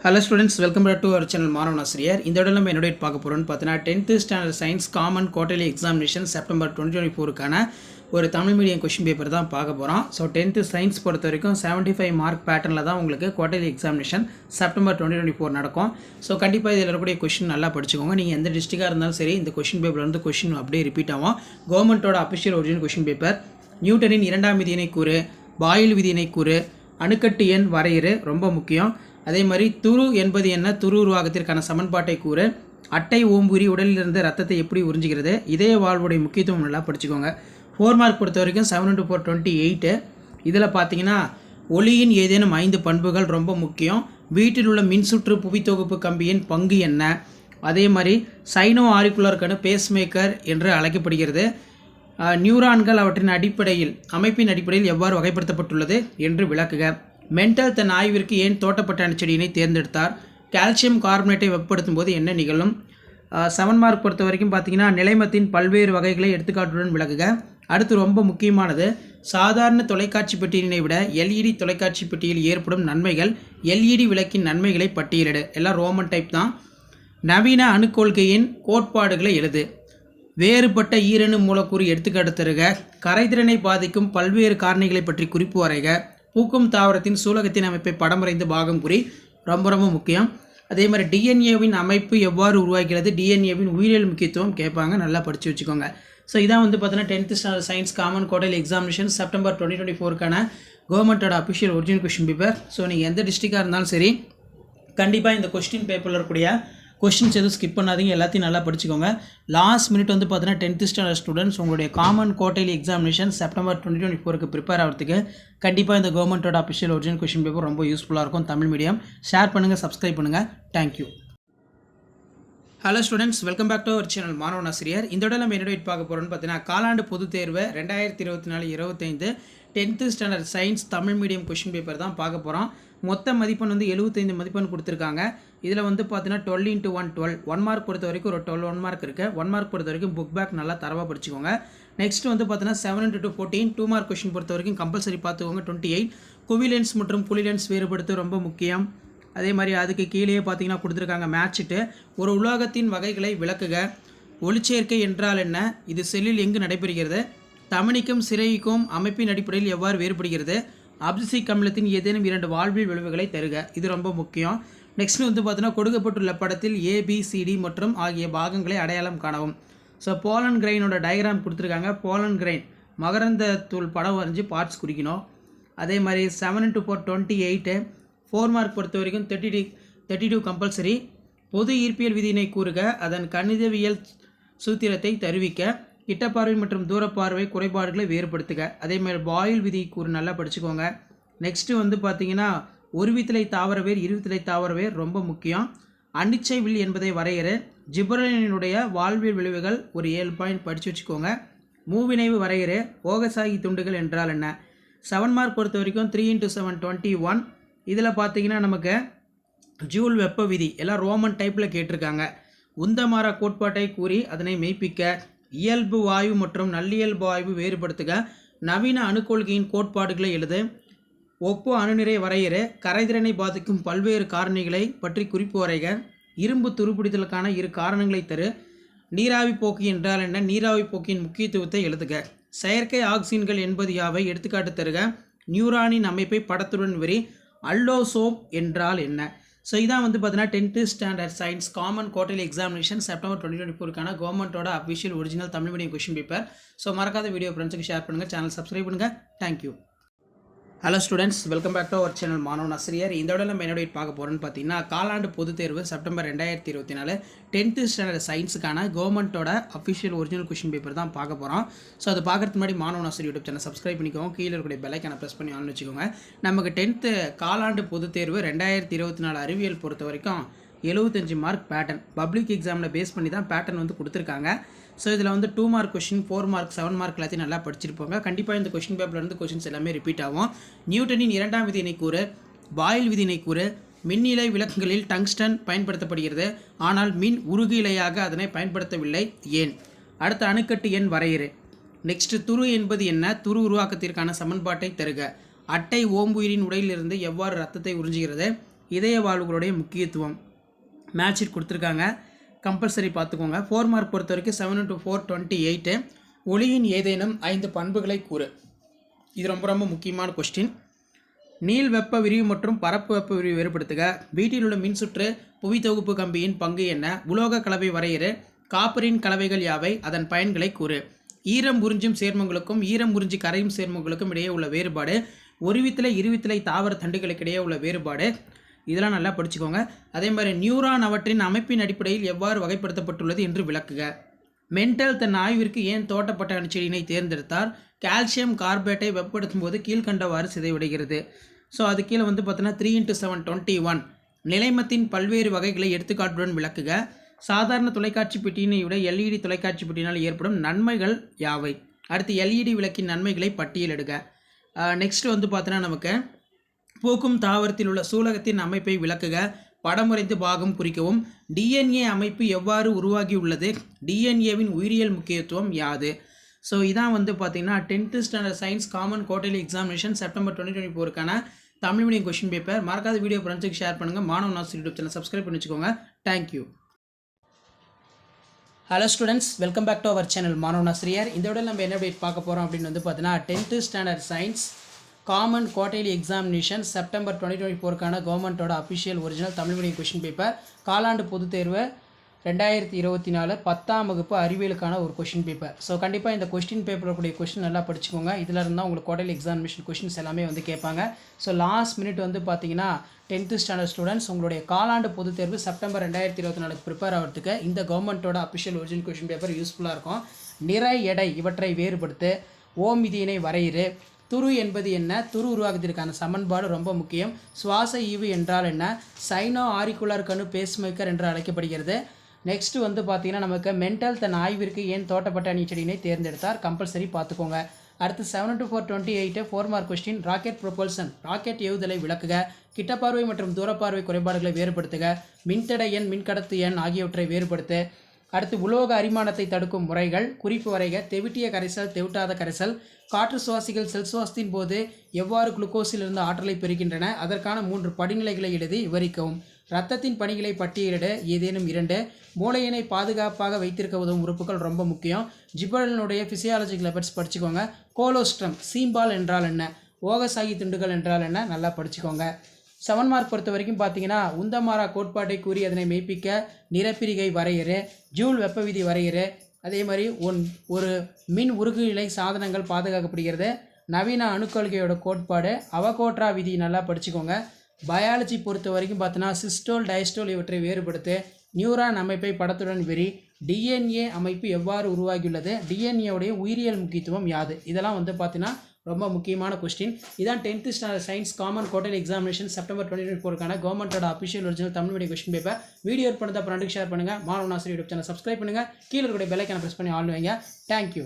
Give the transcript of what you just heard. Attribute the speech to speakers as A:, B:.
A: Hello students, welcome back to our channel மாணவன் ஆசிரியர். இந்த இடத்துல நம்ம என்னோட பார்க்க போறோம்னு பார்த்தீங்கன்னா 10th standard science common quarterly examination September 2024க்கான ஒரு தமிழ் மீடியம் கொஸ்டின் பேப்பர் தான் பார்க்க போகிறோம். ஸோ 10th சயின்ஸ் பொறுத்த வரைக்கும் 75 மார்க் பேட்டர்னில் தான் உங்களுக்கு குவார்ட்டர்லி எக்ஸாமினேஷன் செப்டம்பர் 2024 நடக்கும். ஸோ கண்டிப்பாக இதில் இருக்கக்கூடிய கொஸ்டின் நல்லா படிச்சுக்கோங்க. நீங்கள் எந்த டிஸ்ட்ரிக்டாக இருந்தாலும் சரி இந்த கொஸ்டின் பேப்பர் வந்து கொஸ்டின் அப்படியே ரிப்பீட் ஆகும். கவர்மெண்ட்டோட அஃபிஷியல் ஒரிஜினல் கொஸ்டின் பேப்பர், நியூட்டனின் இரண்டாம் விதியினை கூறு, பாயில் விதியினை கூறு, அணுக்கட்டு எண் வரையறு ரொம்ப முக்கியம். அதே மாதிரி துரு என்பது என்ன, துரு உருவாக்கத்திற்கான சமன்பாட்டை கூறு, அட்டை ஓம்புரி உடலிலிருந்து ரத்தத்தை எப்படி உறிஞ்சுகிறது, இதய வாழ்வுடைய முக்கியத்துவம் நல்லா படிச்சுக்கோங்க. 4 மார்க் பொறுத்த வரைக்கும் 7 into 4 28. இதில் பார்த்தீங்கன்னா ஒளியின் ஏதேனும் 5 பண்புகள் ரொம்ப முக்கியம். வீட்டில் உள்ள மின்சுற்று புவித்தொகுப்பு கம்பியின் பங்கு என்ன, அதே மாதிரி சைனோ ஆரிக்குலர்கனு பேஸ்மேக்கர் என்று அழைக்கப்படுகிறது. நியூரான்கள் அவற்றின் அடிப்படையில் அமைப்பின் அடிப்படையில் எவ்வாறு வகைப்படுத்தப்பட்டுள்ளது என்று விளக்குக. மென்டல் தன் ஆய்விற்கு ஏன் தோட்டப்பட்ட செடியினை தேர்ந்தெடுத்தார். கால்சியம் கார்பனேட்டை வெப்பப்படுத்தும் போது என்ன நிகழும். 7 மார்க் பொறுத்த வரைக்கும் பார்த்தீங்கன்னா நிலைமத்தின் பல்வேறு வகைகளை எடுத்துக்காட்டுடன் விளக்குக. அடுத்து ரொம்ப முக்கியமானது, சாதாரண தொலைக்காட்சி பெட்டியினை விட எல்இடி தொலைக்காட்சி பெட்டியில் ஏற்படும் நன்மைகள், எல்இடி விளக்கின் நன்மைகளை பட்டியலிடு. எல்லாம் ரோமன் டைப் தான். நவீன அணுக்கொள்கையின் கோட்பாடுகளை எழுது. வேறுபட்ட ஈரணு மூலக்கூறு எடுத்துக்காட்டு தருக. கரைதிறனை பாதிக்கும் பல்வேறு காரணிகளை பற்றி குறிப்பு வரைக. பூக்கும் தாவரத்தின் சூலகத்தின் அமைப்பை படம் வரைந்து பாகம் குறி ரொம்ப ரொம்ப முக்கியம். அதே மாதிரி டிஎன்ஏவின் அமைப்பு எவ்வாறு உருவாகிறது, டிஎன்ஏவின் உயிரியல் முக்கியத்துவம் கேட்பாங்க, நல்லா படித்து வச்சுக்கோங்க. ஸோ இதான் வந்து பார்த்தீங்கன்னா 10th standard science common quarterly examination September 2024க்கான கவர்மெண்ட்டோட official original question paper. So நீங்கள் எந்த டிஸ்ட்ரிக்டாக இருந்தாலும் சரி கண்டிப்பாக இந்த கொஸ்டின் பேப்பரில் இருக்கக்கூடிய கொஸ்டின்ஸ் எதுவும் ஸ்கிப் பண்ணாதீங்க, எல்லாத்தையும் நல்லா படிச்சுக்கோங்க. லாஸ்ட் மினிட் வந்து பார்த்தீங்கன்னா 10th ஸ்டாண்டர்ட் ஸ்டூடெண்ட்ஸ் உங்களுடைய காமன் குவார்ட்டர்லி எக்ஸாமினேஷன் செப்டம்பர் 2024க்கு ப்ரிப்பேர் ஆகிறதுக்கு கண்டிப்பாக இந்த கவர்மெண்ட்டோட அஃபிஷியல் ஒரிஜினல் கொஸ்டின் பேப்பர் ரொம்ப யூஸ்ஃபுல்லாக இருக்கும். தமிழ் மீடியம் ஷேர் பண்ணுங்கள், சப்ஸ்கிரைப் பண்ணுங்கள். Thank you. Hello students, welcome back to our channel Maanavan Aasiriyar. இந்த இடம் நம்ம என்ன பார்க்க போகிறோம்னு பார்த்தீங்கன்னா காலாண்டு பொதுத் தேர்வு 2024-25 10th standard science Tamil medium question paper தான் பார்க்க போகிறோம். மொத்த மதிப்பெண் வந்து 75 மதிப்பெண் கொடுத்துருக்காங்க. இதில் வந்து பார்த்தீங்கன்னா 12 into 1 12. 1 மார்க் பொறுத்த வரைக்கும் ஒரு 12 1 மார்க் இருக்குது. 1 மார்க் பொறுத்த வரைக்கும் புக் பேக் நல்லா தரவாக படிச்சுக்கோங்க. நெக்ஸ்ட் வந்து பார்த்தீங்கன்னா 7 into 2 14. 2 மார்க் கொஸ்டின் பொறுத்த வரைக்கும் கம்பல்சரி பார்த்துக்கோங்க 28. குவிலென்ஸ் மற்றும் புலிலென்ஸ் வேறுபடுத்த ரொம்ப முக்கியம். அதே மாதிரி அதுக்கு கீழே பார்த்தீங்கன்னா கொடுத்துருக்காங்க மேட்சிட்டு. ஒரு உலோகத்தின் வகைகளை விளக்குக. ஒளிச்சேர்க்கை என்றால் என்ன, இது செல்லில் எங்கு நடைபெறுகிறது, தமனிக்கும் சிறைக்கும் அமைப்பின் அடிப்படையில் எவ்வாறு வேறுபடுகிறது, அப்சிசிக் அமிலத்தின் ஏதேனும் 2 வாழ்வியல் விளைவுகளை தருக. இது ரொம்ப முக்கியம். நெக்ஸ்ட் வந்து பார்த்தீங்கன்னா கொடுக்கப்பட்டுள்ள படத்தில் ABCD மற்றும் ஆகிய பாகங்களை அடையாளம் காணவும். ஸோ போலன் கிரெயினோட டயக்ராம் கொடுத்துருக்காங்க. போலன் கிரெயின் மகரந்த தூள் படம் வரைஞ்சி பார்ட்ஸ் குறிக்கணும். அதே மாதிரி 7 into 4 28. 4 மார்க் பொறுத்த வரைக்கும் 32 கம்பல்சரி. பொது ஈர்ப்பியல் விதியினை கூறுக, அதன் கணிதவியல் சூத்திரத்தை தருவிக்க, கிட்டப்பார்வை மற்றும் தூரப்பார்வை குறைபாடுகளை வேறுபடுத்துக. அதே மாதிரி பாயில் விதி கூறு நல்லா படிச்சுக்கோங்க. நெக்ஸ்ட்டு வந்து பார்த்தீங்கன்னா ஒருவித்தலை தாவரவேர் இருவித்தலை தாவரவேர் ரொம்ப முக்கியம். அனிச்சை வில் என்பதை வரையறு. ஜிப்ரலினுடைய வாழ்வியல் விளைவுகள் ஒரு 7 பாயிண்ட் படித்து வச்சுக்கோங்க. மூவினைவு வரையறு. ஓகசாகி துண்டுகள் என்றால் என்ன. 7 மார்க் பொறுத்த வரைக்கும் 3 into 7 21. இதில் பார்த்தீங்கன்னா நமக்கு ஜூல் வெப்ப விதி எல்லாம் ரோமன் டைப்பில் கேட்டிருக்காங்க. உந்தமார கோட்பாட்டை கூறி அதனை மெய்ப்பிக்க. இயல்பு வாயு மற்றும் நல்லியல்பு வாயு வேறுபடுத்துக. நவீன அணுக்கொள்கையின் கோட்பாடுகளை எழுது. ஒப்பு அணுநிறை வரையறு. கரைதிறனை பாதிக்கும் பல்வேறு காரணிகளை பற்றி குறிப்பு வரைக. இரும்பு துருப்பிடித்தலுக்கான 2 காரணங்களை தரு. நீராவி போக்கி என்றால் என்ன, நீராவி போக்கியின் முக்கியத்துவத்தை எழுதுக. செயற்கை ஆக்சின்கள் என்பது யாவை எடுத்துக்காட்டு தருக. நியூரானின் அமைப்பை படத்துடன் விரி. அல்லோசோம் என்றால் என்ன. ஸோ இதான் வந்து பார்த்தீங்கன்னா 10th standard science common quarterly examination September 2024க்கான கவர்மெண்ட்டோட official original Tamil medium question paper. So மறக்காத வீடியோ ஃப்ரெண்ட்ஸுக்கு ஷேர் பண்ணுங்கள், சேனல் சப்ஸ்கிரைப் பண்ணுங்கள். Thank you. Hello students, welcome back to our channel Maanavan Aasiriyar. இந்த இடம் நம்ம என்னோட பார்க்க போகிறோன்னு பார்த்தீங்கன்னா காலாண்டு பொதுத் தேர்வு செப்டம்பர் 2024 10th ஸ்டாண்டர்ட் சயின்ஸுக்கான கவர்மெண்ட்டோட அஃபிஷியல் ஒரிஜினல் கொஸ்டின் பேப்பர் தான் பார்க்க போகிறோம். ஸோ அது பார்க்கறதுக்கு முன்னாடி மாணவன் ஆசிரியர் யூடியூப் சேனல் சப்ஸ்கிரைப் பண்ணிக்கோங்க. கீழே இருக்கக்கூடிய பெல் ஐக்கானை ப்ரெஸ் பண்ணி ஆன் வச்சுக்கோங்க. நமக்கு 10th காலாண்டு பொதுத் தேர்வு 2024 அறிவியல் பொறுத்த வரைக்கும் 75 மார்க் பேட்டர்ன் பப்ளிக் எக்ஸாமில் பேஸ் பண்ணி தான் பேட்டர்ன் வந்து கொடுத்துருக்காங்க. ஸோ இதில் வந்து 2 மார்க் கொஸ்டின், 4 மார்க், 7 மார்க் எல்லாத்தையும் நல்லா படிச்சிருப்பாங்க. கண்டிப்பாக இந்த கொஸ்டின் பேப்பர்லேருந்து கொஸ்டின்ஸ் எல்லாமே ரிப்பீட் ஆகும். நியூட்டனின் இரண்டாம் விதியினை கூறு, பாயில் விதியினை கூறு, மின்னிலை விளக்குகளில் டங்ஸ்டன் பயன்படுத்தப்படுகிறது, ஆனால் மின் உருகு இலையாக அதனை பயன்படுத்தவில்லை, ஏன். அடுத்த அணுக்கட்டு எண் வரையறு. நெக்ஸ்ட் துரு என்பது என்ன, துரு உருவாக்கத்திற்கான சமன்பாட்டை தருக. அட்டை ஓம்புயிரின் உடையிலிருந்து எவ்வாறு ரத்தத்தை உறிஞ்சுகிறது, இதய வாழ்வுகளுடைய முக்கியத்துவம். மேட்ச் ஷீட் கொடுத்துருக்காங்க, கம்பல்சரி பார்த்துக்கோங்க. 4 மார்க் பொறுத்த வரைக்கும் 7 into 4 28. ஒளியின் ஏதேனும் 5 பண்புகளை கூறு. இது ரொம்ப முக்கியமான கொஸ்டின். நீள் வெப்ப விரிவு மற்றும் பரப்பு வெப்ப விரிவு வேறுபடுத்துக. வீட்டில் உள்ள மின்சுற்று புவி தொகுப்பு கம்பியின் பங்கு என்ன? உலோக கலவை வரையறு. காப்பரின் கலவைகள் யாவை? அதன் பயன்களை கூறு. ஈரம் உறிஞ்சும் சேர்மங்களுக்கும் ஈரம் உறிஞ்சி கரையும் சேர்மங்களுக்கும் இடையே உள்ள வேறுபாடு. ஒருவித்திலை இருவித்திலை தாவர தண்டுகளுக்கு இடையே உள்ள வேறுபாடு. இதெல்லாம் நல்லா படிச்சுக்கோங்க. அதே மாதிரி நியூரான் அவற்றின் அமைப்பின் அடிப்படையில் எவ்வாறு வகைப்படுத்தப்பட்டுள்ளது என்று விளக்குக. மெண்டல் தன் ஆய்விற்கு ஏன் தோட்டப்பட்ட அணுச்செடியினை தேர்ந்தெடுத்தார்? கால்சியம் கார்பேட்டை வெப்பப்படுத்தும் போது கீழ்கண்டவாறு சிதைவடைகிறது. ஸோ அது கீழே வந்து பார்த்தீங்கன்னா 3 into 7 21. நிலைமத்தின் பல்வேறு வகைகளை எடுத்துக்காட்டுடன் விளக்குக. சாதாரண தொலைக்காட்சி பெட்டியினை விட எல்இடி தொலைக்காட்சி பெட்டியினால் ஏற்படும் நன்மைகள் யாவை? அடுத்து எல்இடி விளக்கின் நன்மைகளை பட்டியலிடுக. நெக்ஸ்ட் வந்து பார்த்தீங்கன்னா நமக்கு பூக்கும் தாவரத்தில் உள்ள சூலகத்தின் அமைப்பை விளக்குக. படமுறைந்து பாகம் குறிக்கவும். டிஎன்ஏ அமைப்பு எவ்வாறு உருவாகியுள்ளது? டிஎன்ஏவின் உயிரியல் முக்கியத்துவம் யாது? ஸோ இதான் வந்து பார்த்தீங்கன்னா 10th standard science common quarterly examination September 2024க்கான தமிழ் மீடியம் கொஸ்டின் பேப்பர். மறக்காத வீடியோ ஃப்ரெண்ட்ஸுக்கு ஷேர் பண்ணுங்கள். Maanavan Aasiriyar YouTube channel subscribe பண்ணி வச்சுக்கோங்க. Thank you. Hello students, welcome back to our channel Maanavan Aasiriyar. இந்த விட நம்ம என்ன அப்டேட் பார்க்க போகிறோம் அப்படின்னு வந்து பார்த்தீங்கன்னா 10th standard science common quarterly examination September 2024க்கான கவர்மெண்ட்டோட official original Tamil medium question paper. காலாண்டு பொதுத் தேர்வு 2024 10ஆம் வகுப்பு அறிவியலுக்கான ஒரு கொஸ்டின் பேப்பர். ஸோ கண்டிப்பாக இந்த கொஸ்டின் பேப்பரில் கூடிய கொஸ்டின் நல்லா படிச்சுக்கோங்க. இதில் இருந்தால் உங்களுக்கு குவார்ட்டர்லி எக்ஸாமினேஷன் கொஸ்டின்ஸ் எல்லாமே வந்து கேட்பாங்க. ஸோ லாஸ்ட் மினிட் வந்து பார்த்தீங்கன்னா 10th ஸ்டாண்டர்ட் ஸ்டூடெண்ட்ஸ் உங்களுடைய காலாண்டு பொதுத் தேர்வு செப்டம்பர் 2024 ப்ரிப்பேர் ஆகிறதுக்கு இந்த கவர்மெண்ட்டோட அஃபிஷியல் ஒரிஜினல் கொஸ்டின் பேப்பர் யூஸ்ஃபுல்லாக இருக்கும். நிறை எடை இவற்றை வேறுபடுத்து. ஓம் விதியினை வரையிறு. துரு என்பது என்ன? துரு உருவாக்குவதற்கான சமன்பாடு ரொம்ப முக்கியம். சுவாச ஈவு என்றால் என்ன? சைனோ ஆரிக்குலர் கணு பேஸ்மேக்கர் என்று அழைக்கப்படுகிறது. நெக்ஸ்ட் வந்து பார்த்தீங்கன்னா நமக்கு மெண்டல் தன் ஆய்விற்கு ஏன் தோட்டப்பட்ட அணுச்செடியினை தேர்ந்தெடுத்தார்? கம்பல்சரி பார்த்துக்கோங்க. அடுத்து 7 into 4 28 4 mark question. Rocket propulsion rocket ஏவுதலை விளக்குக. கிட்டப்பார்வை மற்றும் தூரப்பார்வை குறைபாடுகளை வேறுபடுத்துக. மின்தடை எண் மின்கடத்து எண் ஆகியவற்றை வேறுபடுத்து. அடுத்து உலோக அரிமானத்தை தடுக்கும் முறைகள் குறிப்பு வரைக. தெவிட்டிய கரைசல் தெவிட்டாத கரைசல். காற்று சுவாசிகள் செல் சுவாசத்தின் போது எவ்வாறு குளுக்கோஸிலிருந்து ஆற்றலை பெறுகின்றன? அதற்கான 3 படிநிலைகளை எழுதி விவரிக்கவும். இரத்தத்தின் பணிகளை பட்டியலிட ஏதேனும் 2. மூளையினை பாதுகாப்பாக வைத்திருக்க உதவும் உறுப்புகள் ரொம்ப முக்கியம். ஜிபரலினுடைய ஃபிசியாலஜிக்கல் லெவல்ஸ் படிச்சுக்கோங்க. கோலோஸ்ட்ரம் சீம்பால் என்றால் என்ன? ஓகசாகி துண்டுகள் என்றால் என்ன? நல்லா படிச்சுக்கோங்க. 7 மார்க் பொறுத்த வரைக்கும் பார்த்தீங்கன்னா உந்தமாரா கோட்பாட்டை கூறி அதனை மெய்ப்பிக்க நிறப்பிரிகை வரையறு. ஜூல் வெப்ப விதி வரையறு. அதே மாதிரி ஒரு மின் உருகுநிலை சாதனங்கள் பாதுகாக்கப்படுகிறது. நவீன அணுக்கொள்கையோட கோட்பாடு. அவகோட்ரா விதி நல்லா படிச்சுக்கோங்க. பயாலஜி பொறுத்த வரைக்கும் பார்த்தீங்கன்னா சிஸ்டோல் டயஸ்டோல் இவற்றை வேறுபடுத்து. நியூரான் அமைப்பை படத்துடன் விரி. டிஎன்ஏ அமைப்பு எவ்வாறு உருவாகியுள்ளது? டிஎன்ஏவுடைய உயிரியல் முக்கியத்துவம் யாது? இதெல்லாம் வந்து பார்த்தீங்கன்னா ரொம்ப முக்கியமான கொஸ்டின். இதான் 10th standard science common quarterly examination September 2024க்கான கவர்மெண்ட்டோட official original Tamil medium question paper. Video பண்ணதை ஃப்ரெண்டுக்கு ஷேர் பண்ணுங்கள். Maanavan Aasiriyar YouTube channel subscribe பண்ணுங்கள். கீழே இருக்கிற பெல் ஐக்கானை ப்ரெஸ் பண்ணி ஆன் வைங்க. தேங்க்யூ.